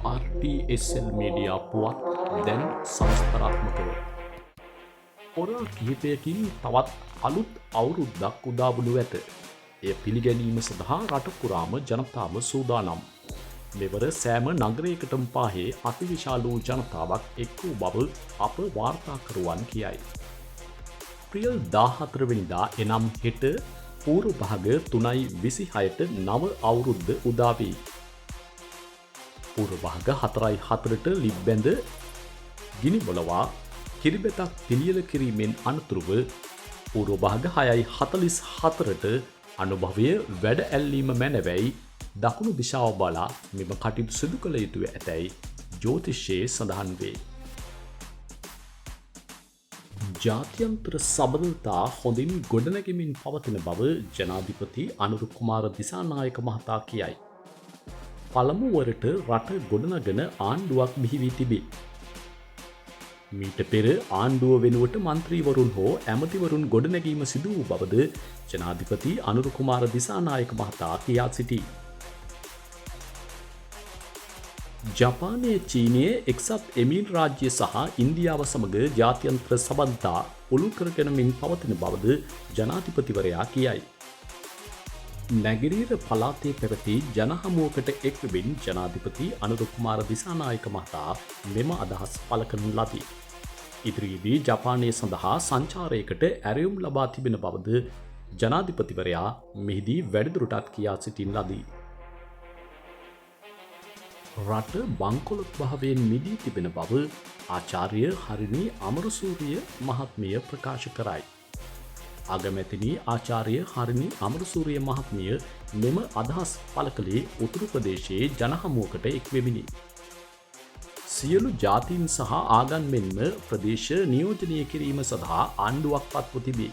RTSL media පුවත් දැන් සංස්තරාත්මකව. පොරල් කිහිපයකින් තවත් අලුත් අවුරුද්දක් උදාවනු ඇත. එය පිළිගැනීම සඳහා රට පුරාම ජනතාව සූදානම්. මෙවර සෑම නගරයකටම පාහේ අතිවිශාල වූ ජනතාවක් එක් වූ බව අප වාර්තාකරුවන් කියයි. ප්‍රියල් 14 වෙනිදා එනම් හෙට පූර්ව භාග 3:26ට නව අවුරුද්ද උදා වේ. පූර්ව භාග 4:04ට ලිප්බැඳ ගිනි බොලවා කිරිබැතක් පිළියෙල කිරීමෙන් අනතුරුව පූර්ව භාග 6:44ට අනුභවය වැඩ ඇල්ලීම මැනවැයි දකුණු දිශාව බලා මෙම කටයුතු සිදු කළ යුතුව ඇතැයි ජ්‍යෝතිෂයේ සඳහන් වේ. ජාත්‍යන්තර සබඳතා හොඳින් ගොඩනැගෙමින් පවතින බව ජනාධිපති අනුර කුමාර දිසානායක මහතා කියයි. පළමු වරට රට ගොඩනගන ආණ්ඩුවක් බිහි වී තිබේ. මීට පෙර ආණ්ඩුව වෙනුවට මන්ත්‍රීවරුන් හෝ ඇමතිවරුන් ගොඩනැගීම සිදු වූ බවද ජනාධිපති අනුර කුමාර දිසානායක මහතා කියා සිටී. ජපානයේ චීනයේ එක්සත් එමීන් රාජ්‍ය සහ ඉන්දියාව සමග ජාත්‍යන්තර සබඳතා පුළුල් කරගෙනමින් පවතින බවද ජනාධිපතිවරයා කියයි. නැගෙනහිර පළාතේ පැවති ජනහමුවකට එක්වමින් ජනාධිපති අනුර කුමාර දිසානායක මහතා මෙම අදහස් පළ කරන ලදී. ඉදිරියේදී ජපානය සඳහා සංචාරයකට ඇරයුම් ලබා තිබෙන බවද ජනාධිපතිවරයා මෙහිදී වැඩිදුරටත් කියා සිටින ලදී. රට බංකොලොත් භාවයෙන් මිදී තිබෙන බව ආචාර්ය හරිනි අමරසූරිය මහත්මිය ප්‍රකාශ කරයි. අගමැතිනි ආචාර්ය හරිනි අමරසූරිය මහත්මිය මෙම අදහස් පළ කළේ උතුරු ප්‍රදේශයේ ජනහමුවකට එක්වෙමිනි. සියලු ජාතීන් සහ ආගම් මෙන්ම ප්‍රදේශ නියෝජනය කිරීම සඳහා ආණ්ඩුවක් පත්ව තිබේ.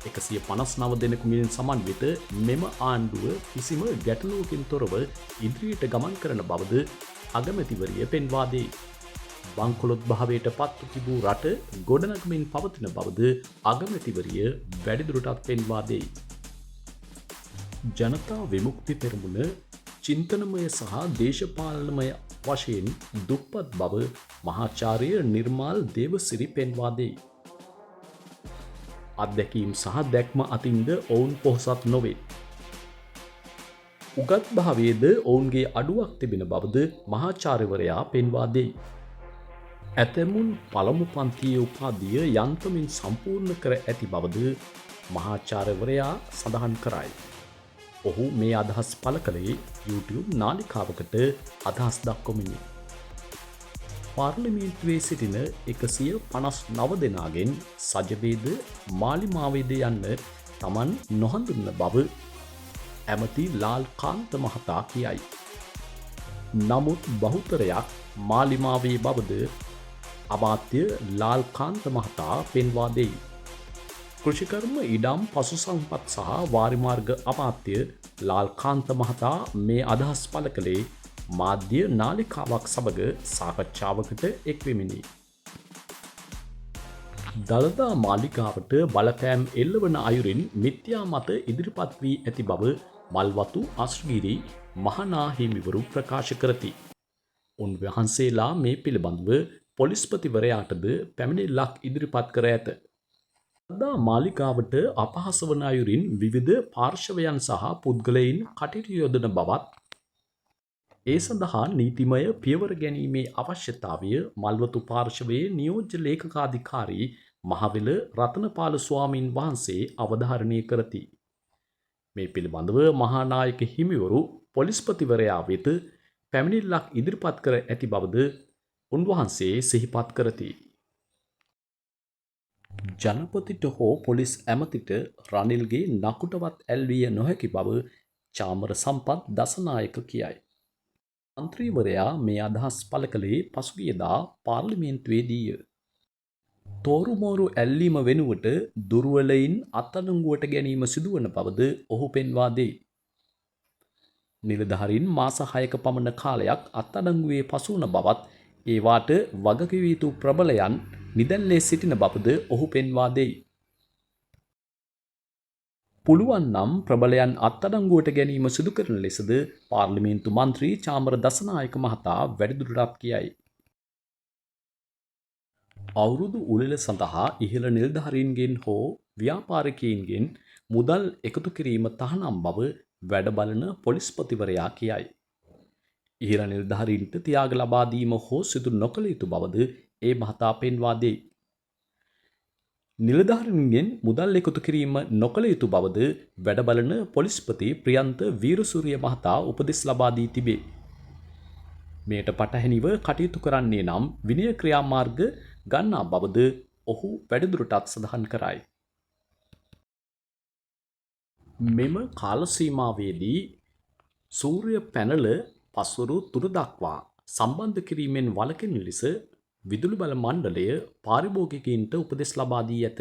159 දෙනෙකු මින් සමන්විත මෙම ආණ්ඩුව කිසිම ගැටලුවකින් තොරව ඉදිරියට ගමන් කරන බවද අගමැතිවරිය පෙන්වා දෙයි. බංකොලොත් භාවයට පත්ව තිබූ රට ගොඩනගමින් පවතින බවද අගමැතිවරිය වැඩිදුරටත් පෙන්වා දෙයි. ජනතා විමුක්ති පෙරමුණ චින්තනමය සහ දේශපාලනමය වශයෙන් දුප්පත් බව මහාචාර්ය නිර්මාල් දේවසිරි පෙන්වා දෙයි. අත්දැකීම් සහ දැක්ම අතින්ද ඔවුන් පොහොසත් නොවේ. උගත් භාවයේද ඔවුන්ගේ අඩුවක් තිබෙන බවද මහාචාර්යවරයා පෙන්වා දෙයි. ඇතැමුන් පළමු පන්තියේ උපාධිය යන්තමින් සම්පූර්ණ කර ඇති බවද මහාචාර්යවරයා සඳහන් කරයි. ඔහු මේ අදහස් පළ කළේ YouTube නාලිකාවකට අදහස් දක්වමිනි. පාර්ලිමේන්තුවේ සිටින 159 දෙනාගෙන් සජබේද මාලිමාවේද යන්න තමන් නොහඳුන්න බව ඇමති ලාල් කාන්ත මහතා කියයි. නමුත් බහුතරයක් මාලිමාවේ බවද අමාත්‍ය ලාල් කාන්ත මහතා පෙන්වා දෙයි. කෘෂිකර්ම ඉඩම් පසු සම්පත් සහ වාරිමාර්ග අමාත්‍ය ලාල් කාන්ත මහතා මේ අදහස් පළ කළේ මාධ්‍ය නාලිකාවක් සමග සාකච්ඡාවකට එක්වෙමිනි. දළදා මාලිකාවට බලපෑම් එල්ලවන අයුරින් මිත්‍යා මත ඉදිරිපත් වී ඇති බව මල්වතු අශ්ගිරි මහනා හිමිවරු ප්‍රකාශ කරති. උන්වහන්සේලා මේ පිළිබඳව පොලිස්පතිවරයාටද පැමිණිල්ලක් ඉදිරිපත් කර ඇත. දළදා මාලිකාවට අපහාස වන අයුරින් විවිධ පාර්ශවයන් සහ පුද්ගලයින් කටයුතු යොදන බවත් ඒ සඳහා නීතිමය පියවර ගැනීමේ අවශ්‍යතාවය මල්වතු පාර්ශවයේ නියෝජ්‍ය ලේකකාධිකාරී මහවෙල රතනපාල ස්වාමීන් වහන්සේ අවධාරණය කරති. මේ පිළිබඳව මහානායක හිමිවරු පොලිස්පතිවරයා වෙත පැමිණිල්ලක් ඉදිරිපත් කර ඇති බවද උන්වහන්සේ සිහිපත් කරති. ජනපතිට හෝ පොලිස් ඇමතිට රනිල්ගේ නකුටවත් ඇල්විය නොහැකි බව චාමර සම්පත් දසනායක කියයි. මන්ත්‍රීවරයා මේ අදහස් පළ කළේ පසුගියදා පාර්ලිමේන්තුවේදීය. තෝරුමෝරු ඇල්ලීම වෙනුවට දුර්වලයින් අත්අඩංගුවට ගැනීම සිදුවන බවද ඔහු පෙන්වා දෙයි. නිලධාරීන් මාස 6ක පමණ කාලයක් අත්අඩංගුවේ පසුවන බවත් ඒවාට වගකිව යුතු ප්‍රබලයන් නිදැල්ලේ සිටින බවද ඔහු පෙන්වා දෙයි. පුළුවන් නම් ප්‍රබලයන් අත්අඩංගුවට ගැනීම සිදු කරන ලෙසද පාර්ලිමේන්තු මන්ත්‍රී චාමර දසනායක මහතා වැඩිදුරටත් කියයි. අවුරුදු උළෙල සඳහා ඉහළ නිලධාරීන්ගෙන් හෝ ව්‍යාපාරිකයින්ගෙන් මුදල් එකතු කිරීම තහනම් බව වැඩබලන පොලිස්පතිවරයා කියයි. ඉහළ නිලධාරීන්ට තියාග ලබා දීම හෝ සිදු නොකළ යුතු බවද ඒ මහතා පෙන්වා දෙයි. නිලධාරීන්ගෙන් මුදල් එකතු කිරීම නොකළ යුතු බවද වැඩබලන පොලිස්පති ප්‍රියන්ත වීරසූරිය මහතා උපදෙස් ලබා දී තිබේ. මෙයට පටහැනිව කටයුතු කරන්නේ නම් විනය ක්‍රියාමාර්ග ගන්නා බවද ඔහු වැඩිදුරටත් සඳහන් කරයි. මෙම කාල සීමාවේදී සූර්ය පැනල පස්වරු 3 දක්වා සම්බන්ධ කිරීමෙන් වළකින ලෙස විදුලි බල මණ්ඩලය පාරිභෝගිකයින්ට උපදෙස් ලබා දී ඇත.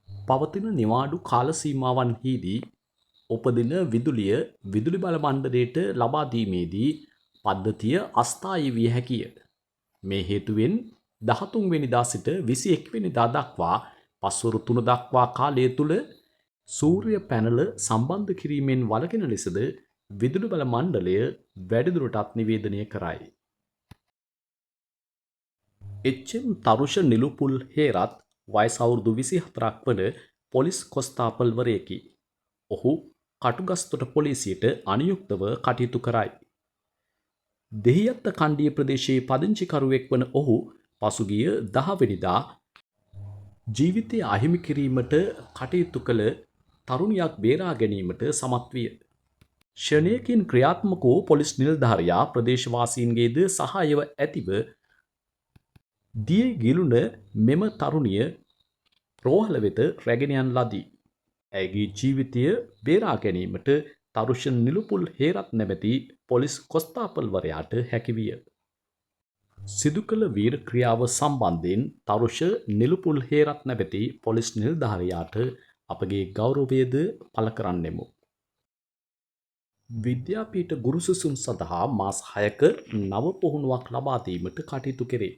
පවතින නිවාඩු කාල සීමාවන්හිදී උපදින විදුලිය විදුලි බල මණ්ඩලයට ලබා දීමේදී පද්ධතිය අස්ථායී විය හැකිය. මේ හේතුවෙන් 13 වෙනිදා සිට 21 වෙනිදා දක්වා පස්වරු 3 දක්වා කාලය තුල සූර්ය පැනල සම්බන්ධ කිරීමෙන් වළකින ලෙසද විදුලි බල මණ්ඩලය වැඩිදුරටත් නිවේදනය කරයි. එච්.එම්. තරුෂ නිලුපුල් හේරත් වයස අවුරුදු 24ක් වන පොලිස් කොස්තාපල්වරයෙකි. ඔහු කටුගස්තොට පොලිසියට අනුයුක්තව කටයුතු කරයි. දෙහිඅත්ත කණ්ඩිය ප්‍රදේශයේ පදිංචිකරුවෙක් වන ඔහු පසුගිය 10 වෙනිදා ජීවිතය අහිමි කිරීමට කටයුතු කළ තරුණියක් බේරා ගැනීමට සමත් විය. ෂණයකින් ක්‍රියාත්මක වූ පොලිස් නිලධාරියා ප්‍රදේශවාසීන්ගේද සහායව ඇතිව දිය ගිලුන මෙම තරුණිය රෝහල වෙත රැගෙන යන ලදී. ඇයගේ ජීවිතය බේරා ගැනීමට තරුෂ නිලුපුල් හේරත් නැමැති පොලිස් කොස්තාපල්වරයාට හැකිවිය. සිදු කළ වීර ක්‍රියාව සම්බන්ධයෙන් තරුෂ නිලුපුල් හේරත් නැමැති පොලිස් නිලධාරියාට අපගේ ගෞරවයද පළ කරන්නෙමු. විද්‍යාපීඨ ගුරුසුසුම් සඳහා මාස 6ක නව පුහුණුවක් ලබා දීමට කටයුතු කෙරේ.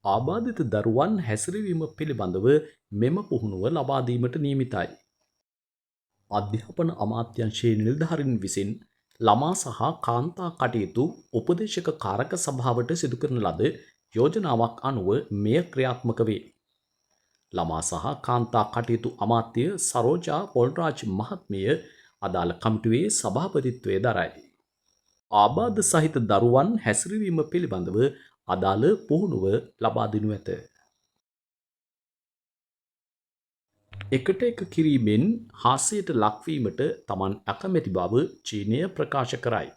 ආබාධිත දරුවන් හැසිරවීම පිළිබඳව මෙම පුහුණුව ලබා දීමට නියමිතයි. අධ්‍යාපන අමාත්‍යාංශයේ නිලධාරීන් විසින් ළමා සහ කාන්තා කටයුතු උපදේශක කාරක සභාවට සිදු කරන ලද යෝජනාවක් අනුව මෙය ක්‍රියාත්මක වේ. ළමා සහ කාන්තා කටයුතු අමාත්‍ය සරෝජා පොල්රාජ් මහත්මිය අදාළ කමිටුවේ සභාපතිත්වය දරයි. ආබාධ සහිත දරුවන් හැසිරවීම පිළිබඳව අදාළ පුහුණුව ලබා දෙනු ඇත. එකට එක කිරීමෙන් හාස්‍යයට ලක්වීමට තමන් අකමැති බව චීනය ප්‍රකාශ කරයි.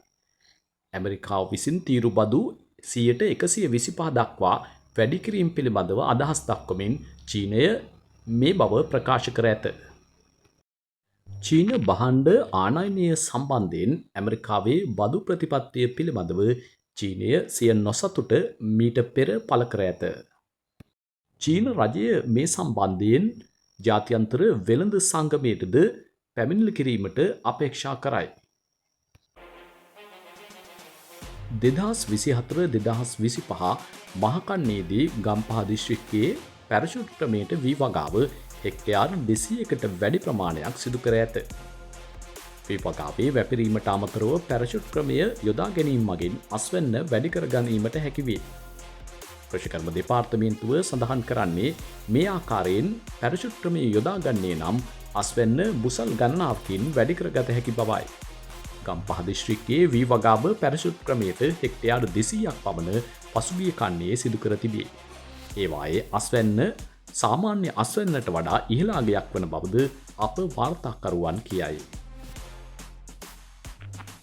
ඇමරිකාව විසින් තීරු බදු 125% දක්වා වැඩි කිරීම පිළිබඳව අදහස් දක්වමින් චීනය මේ බව ප්‍රකාශ කර ඇත. චීන භාණ්ඩ ආනයනය සම්බන්ධයෙන් ඇමරිකාවේ බදු ප්‍රතිපත්තිය පිළිබඳව චීනය සිය නොසතුට මීට පෙර පළ කර ඇත. චීන රජය මේ සම්බන්ධයෙන් ජාත්‍යන්තර වෙළඳ සංගමයටද පැමිණිලි කිරීමට අපේක්ෂා කරයි. 2024-2025 මහකන්නේදී ගම්පහ දිස්ත්‍රික්කයේ පැරෂුට් ක්‍රමයට වී වගාව හෙක්ටයාර් 200කට වැඩි ප්‍රමාණයක් සිදු කර ඇත. වී වගාවේ වැපිරීමට අමතරව පැරෂුට් ක්‍රමය යොදා ගැනීම මගින් අස්වැන්න වැඩි කර ගැනීමට හැකි වේ. කෘෂිකර්ම දෙපාර්තමේන්තුව සඳහන් කරන්නේ මේ ආකාරයෙන් පැරෂුට් ක්‍රමය යොදා ගන්නේ නම් අස්වැන්න බුසල් ගණනාවකින් වැඩි කරගත හැකි බවයි. ගම්පහ දිස්ත්‍රික්කයේ වී වගාව පැරෂුට් ක්‍රමයට හෙක්ටයාර් 200ක් පමණ පසුගිය කන්නේ සිදු කර තිබේ. ඒවායේ අස්වැන්න සාමාන්‍ය අස්වැන්නට වඩා ඉහළ අගයක් වන බවද අප වාර්තාකරුවන් කියයි.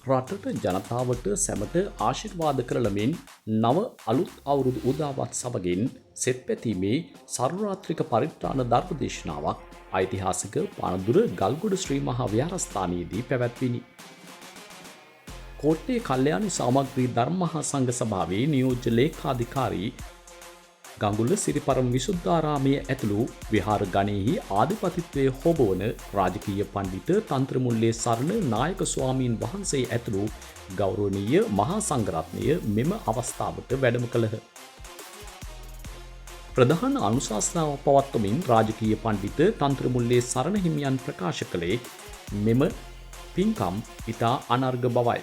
රටට ජනතාවට සැමට ආශිර්වාද කරලමින් නව අලුත් අවුරුදු උදාවත් සමගින් සෙත් පැතීමේ සර්වරාත්‍රික පරිත්‍රාණ ධර්මදේශනාවක් ඓතිහාසික පානදුර ගල්ගොඩ ශ්‍රී මහා විහාරස්ථානයේදී පැවැත්විණි. කෝට්ටේ කල්යාණි සාමග්‍රී ධර්ම මහා සංඝ සභාවේ නියෝජ්‍ය ලේකාධිකාරී ගඟුල්ල සිරිපරම විසුද්ධාරාමයේ ඇතුළු විහාර ගණයෙහි ආධිපතිත්වය හොබවන රාජකීය පණ්ඩිත තන්ත්‍රමුල්ලේ සරණ නායක ස්වාමීන් වහන්සේ ඇතුළු ගෞරවනීය මහා සංඝරත්නය මෙම අවස්ථාවට වැඩම කළහ. ප්‍රධාන අනුශාසනාව පවත්වමින් රාජකීය පණ්ඩිත තන්ත්‍රමුල්ලේ සරණ හිමියන් ප්‍රකාශ කළේ මෙම පින්කම් ඉතා අනර්ග බවයි.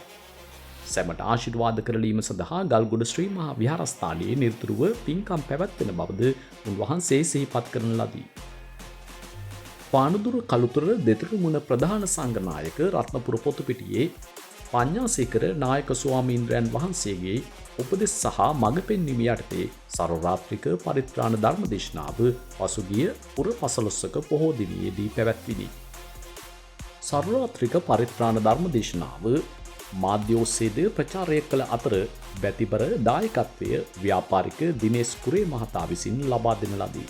සැමට ආශිර්වාද කරලීම සඳහා ගල්ගොඩ ශ්‍රී මහා විහාරස්ථානයේ නිරතුරුව පින්කම් පැවැත්වෙන බවද උන්වහන්සේ සිහිපත් කරන ලදී. පානදුර කළුතර දෙතිරුමුණ ප්‍රධාන සංඝනායක රත්නපුර පොතුපිටියේ පඤ්ඤාසේකර නායක ස්වාමීන්ද්‍රයන් වහන්සේගේ උපදෙස් සහ මඟ පෙන්වීම යටතේ සර්වරාත්‍රික පරිත්‍රාණ ධර්ම දේශනාව පසුගිය පුර පසළොස්වක පොහෝ දිනයේදී පැවැත්විණි. සර්වරාත්‍රික පරිත්‍රාණ ධර්ම දේශනාව මාධ්‍ය ඔස්සේද ප්‍රචාරය කළ අතර බැතිබර දායකත්වය ව්‍යාපාරික දිනේෂ් කුරේ මහතා විසින් ලබා දෙන ලදී.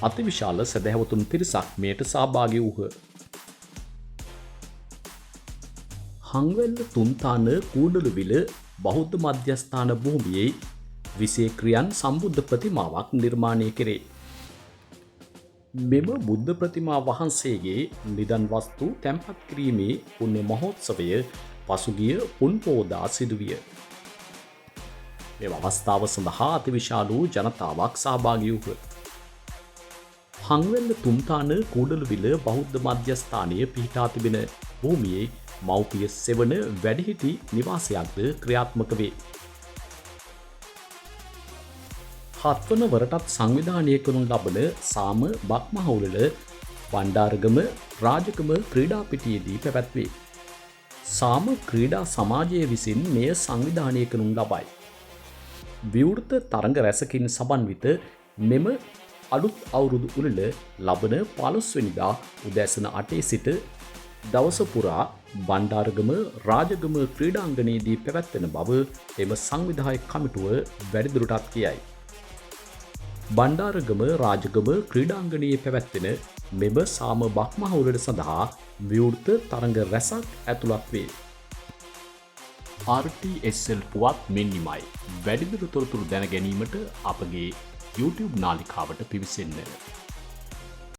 අතිවිශාල සැදැහැවතුන් පිරිසක් මෙයට සහභාගී වූහ. හංවැල්ල තුන්තාන කූඩලුවිල බෞද්ධ මධ්‍යස්ථාන භූමියේ විශේක්‍රියන් සම්බුද්ධ ප්‍රතිමාවක් නිර්මාණය කෙරේ. මෙම බුද්ධ ප්‍රතිමා වහන්සේගේ නිදන් වස්තු තැන්පත් කිරීමේ පුණ්‍ය මහෝත්සවය පසුගිය පුන්පෝදා සිදුවිය. මෙම අවස්ථාව සඳහා අතිවිශාල වූ ජනතාවක් සහභාගී වූහ. හංවැල්ල තුම්තාන කූඩලුවිල බෞද්ධ මධ්‍යස්ථානය පිහිටා තිබෙන භූමියේ මව්පිය සෙවන වැඩිහිටි නිවාසයක්ද ක්‍රියාත්මක වේ. හත්වන වරටත් සංවිධානය කරනු ලබන සාම බක්මහවුලල බණ්ඩාරගම රාජකම ක්‍රීඩා පිටියේදී පැවැත්වේ. සාම ක්‍රීඩා සමාජය විසින් මෙය සංවිධානය කරනු ලබයි. විවෘත තරඟ රැසකින් සමන්විත මෙම අලුත් අවුරුදු උළෙල ලබන 15 වෙනිදා උදෑසන 8 සිට දවස පුරා බණ්ඩාරගම රාජගම ක්‍රීඩාංගණයේදී පැවැත්වෙන බව එම සංවිධායක කමිටුව වැඩිදුරටත් කියයි. බණ්ඩාරගම රාජගම ක්‍රීඩාංගණයේ පැවැත්වෙන මෙම සාම බක්මහවුලට සඳහා විවෘත තරඟ රැසක් ඇතුළත් වේ. RTSL පුවත් මෙන්නිමයි. වැඩිදුර තොරතුරු දැන ගැනීමට අපගේ YouTube නාලිකාවට පිවිසෙන්න.